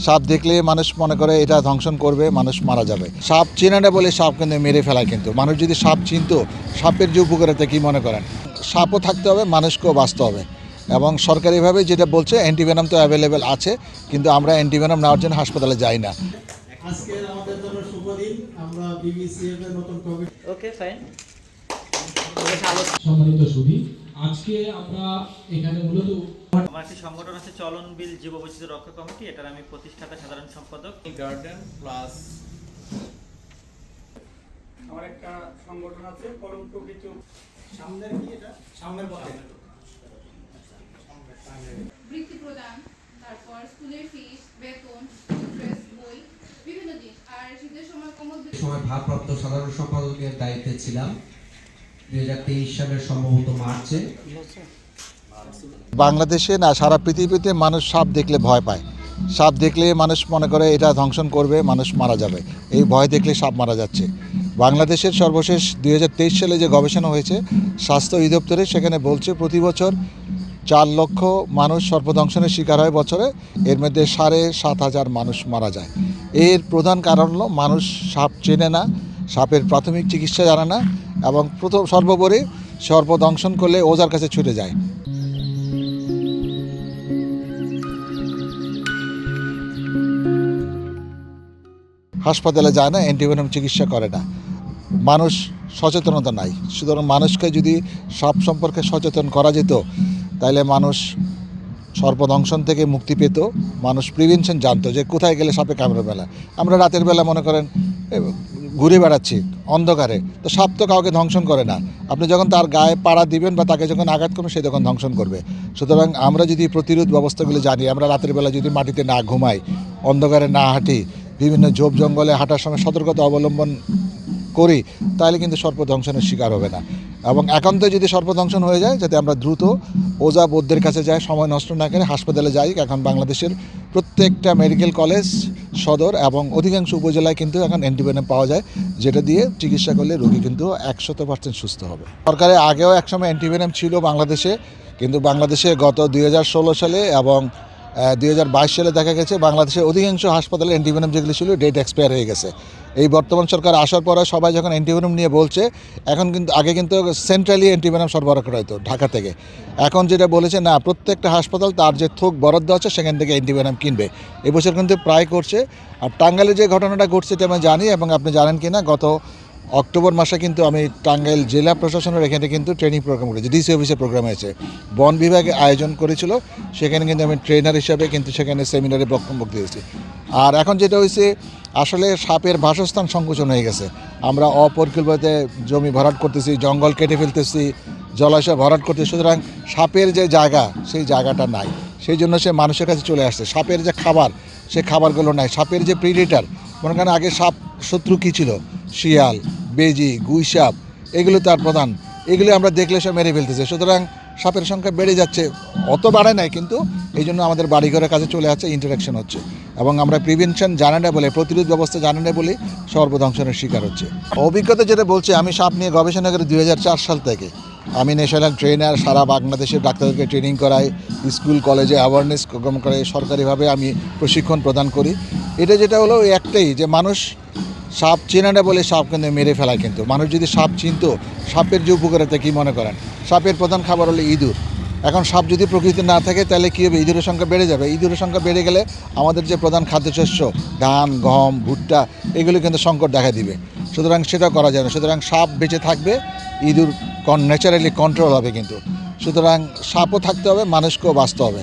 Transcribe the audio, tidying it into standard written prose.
সাপ দেখলে মানুষ মনে করে এটা ধ্বংসন করবে, মানুষ মারা যাবে। সাপ চেনে না বলে সাপ কিন্তু মেরে ফেলায়। কিন্তু মানুষ যদি সাপ চিনতো, সাপের যে উপকারিতা কী মনে করেন? সাপও থাকতে হবে, মানুষকেও বাঁচতে হবে। এবং সরকারিভাবে যেটা বলছে অ্যান্টিভেনাম তো অ্যাভেলেবেল আছে, কিন্তু আমরা অ্যান্টিভেনাম নেওয়ার জন্য হাসপাতালে যাই না। আজকে আমাদের জন্য শুভ দিন। আমরা বিবিসিএফ এর নতুন কমিটি ওকে ফাইন। সম্মানিত সুধী, আজকে আমরা এখানে মূলত আমার একটি সংগঠন আছে চলনবিল জীববৈচিত্র্য রক্ষা কমিটি, এটার আমি প্রতিষ্ঠাতা সাধারণ সম্পাদক। গার্ডেন প্লাস আমার একটা সংগঠন আছে কলঙ্ক কিছু সামনের কি এটা সামনের পথে বৃত্তি প্রদান, তারপর স্কুলের ফিস, বেতন, স্কুল ড্রেস, বই, বিভিন্ন জিনিস। আর শীতের সময় সময় ভারপ্রাপ্ত সাধারণ সম্পাদকের দায়িত্বে ছিলাম 2023 সালের সম্ভবত মার্চে। বাংলাদেশে না, সারা পৃথিবীতে মানুষ সাপ দেখলে ভয় পায়। সাপ দেখলে মানুষ মনে করে এটা ধ্বংসন করবে, মানুষ মারা যাবে। এই ভয় দেখলে সাপ মারা যাচ্ছে। বাংলাদেশের সর্বশেষ 2023 সালে যে গবেষণা হয়েছে স্বাস্থ্য অধিদপ্তরে, সেখানে বলছে প্রতি বছর 4 লক্ষ মানুষ সর্পদংশনের শিকার হয় বছরে। এর মধ্যে 7,500 মানুষ মারা যায়। এর প্রধান কারণ হলো মানুষ সাপ চেনে না, সাপের প্রাথমিক চিকিৎসা জানে না, এবং সর্বোপরি সর্পদংশন করলে ওঝার কাছে ছুটে যায়। হাসপাতালে যায় না, অ্যান্টিভেনাম চিকিৎসা করে না। মানুষ সচেতনতা নাই। সুতরাং মানুষকে যদি সাপ সম্পর্কে সচেতন করা যেত, তাহলে মানুষ সর্পদংশন থেকে মুক্তি পেত। মানুষ প্রিভেনশন জানতো যে কোথায় গেলে সাপে কামড়ে বেলা। আমরা রাতের বেলা মনে করেন ঘুরে বেড়াচ্ছি অন্ধকারে, তো সাপ তো কাউকে ধ্বংসন করে না। আপনি যখন তার গায়ে পাড়া দিবেন বা তাকে যখন আঘাত করবেন, সে তখন ধ্বংসন করবে। সুতরাং আমরা যদি প্রতিরোধ ব্যবস্থাগুলো জানি, আমরা রাতের বেলা যদি মাটিতে না ঘুমাই, অন্ধকারে না হাঁটি, বিভিন্ন ঝোপ জঙ্গলে হাঁটার সময় সতর্কতা অবলম্বন করি, তাহলে কিন্তু সর্পদংশনের শিকার হবে না। এবং একান্ত যদি সর্পদংশন হয়ে যায়, যাতে আমরা দ্রুত ওঝা বৈদ্যের কাছে যাই, সময় নষ্ট না করে হাসপাতালে যাই। এখন বাংলাদেশের প্রত্যেকটা মেডিকেল কলেজ, সদর এবং অধিকাংশ উপজেলায় কিন্তু এখন অ্যান্টিভেনাম পাওয়া যায়, যেটা দিয়ে চিকিৎসা করলে রোগী কিন্তু 100% সুস্থ হবে। সরকারের আগেও একসময় অ্যান্টিভেনাম ছিল বাংলাদেশে, কিন্তু বাংলাদেশে গত 2016 সালে এবং 2022 সালে দেখা গেছে বাংলাদেশের অধিকাংশ হাসপাতালে অ্যান্টিভেনাম যেগুলো ছিল ডেট এক্সপায়ার হয়ে গেছে। এই বর্তমান সরকার আসার পরে সবাই যখন অ্যান্টিভেনাম নিয়ে বলছে, এখন কিন্তু আগে কিন্তু সেন্ট্রালি অ্যান্টিভেনাম সরবরাহ করা হতো ঢাকা থেকে। এখন যেটা বলেছে, না, প্রত্যেকটা হাসপাতাল তার যে থোক বরাদ্দ আছে সেখান থেকে অ্যান্টিভেনাম কিনবে। এবছর কিন্তু প্রায় করছে। আর টাঙ্গাইলে যে ঘটনাটা ঘটছে এটা আমি জানি, এবং আপনি জানেন কি না, গত অক্টোবর মাসে কিন্তু আমি টাঙ্গাইল জেলা প্রশাসনের এখানে কিন্তু ট্রেনিং প্রোগ্রাম করেছি, ডিসি অফিসের প্রোগ্রাম হয়েছে, বন বিভাগে আয়োজন করেছিল। সেখানে কিন্তু আমি ট্রেনার হিসাবে কিন্তু সেখানে সেমিনারে বক্তব্য দিয়েছি। আর এখন যেটা হয়েছে, আসলে সাপের বাসস্থান সংকোচন হয়ে গেছে। আমরা অপরিকল্পিত জমি ভরাট করতেছি, জঙ্গল কেটে ফেলতেছি, জলাশয় ভরাট করতেছি। সুতরাং সাপের যে জায়গা, সেই জায়গাটা নাই। সেই জন্য সে মানুষের কাছে চলে আসছে। সাপের যে খাবার, সে খাবারগুলো নাই। সাপের যে প্রিডেটার, মনে করেন আগে সাপ শত্রু কী ছিল? শিয়াল, বেজি, গুই সাপ, এগুলো তার প্রধান। এগুলো আমরা দেখলে সব মেরে ফেলতেছে। সুতরাং সাপের সংখ্যা বেড়ে যাচ্ছে, অত বাড়ে নাই, কিন্তু এই জন্য আমাদের বাড়িঘরের কাছে চলে আসছে, ইন্টারাকশন হচ্ছে। এবং আমরা প্রিভেনশন জানি না বলে, প্রতিরোধ ব্যবস্থা জানি না বলে সর্বধ্বংসনের শিকার হচ্ছে। অভিজ্ঞতা যেটা বলছে, আমি সাপ নিয়ে গবেষণা করি 2004 সাল থেকে। আমি ন্যাশনাল ট্রেনার, সারা বাংলাদেশের ডাক্তারদেরকে ট্রেনিং করাই, স্কুল কলেজে অ্যাওয়ারনেস প্রোগ্রাম করাই, সরকারিভাবে আমি প্রশিক্ষণ প্রদান করি। এটা যেটা হলো একটাই, যে মানুষ সাপ চেনে না বলে সাপ কিন্তু মেরে ফেলায়। কিন্তু মানুষ যদি সাপ চিনতো, সাপের যে উপকারিতা কী মনে করেন? সাপের প্রধান খাবার হলো ইঁদুর। এখন সাপ যদি প্রকৃতি না থাকে, তাহলে কী হবে? ইঁদুরের সংখ্যা বেড়ে যাবে। ইঁদুরের সংখ্যা বেড়ে গেলে আমাদের যে প্রধান খাদ্যশস্য ধান, গম, ভুট্টা, এগুলো কিন্তু সংকট দেখা দিবে। সুতরাং সেটা করা যায় না। সুতরাং সাপ বেঁচে থাকবে, ইঁদুর ন্যাচারালি কন্ট্রোল হবে। কিন্তু সুতরাং সাপও থাকতে হবে, মানুষকেও বাঁচতে হবে।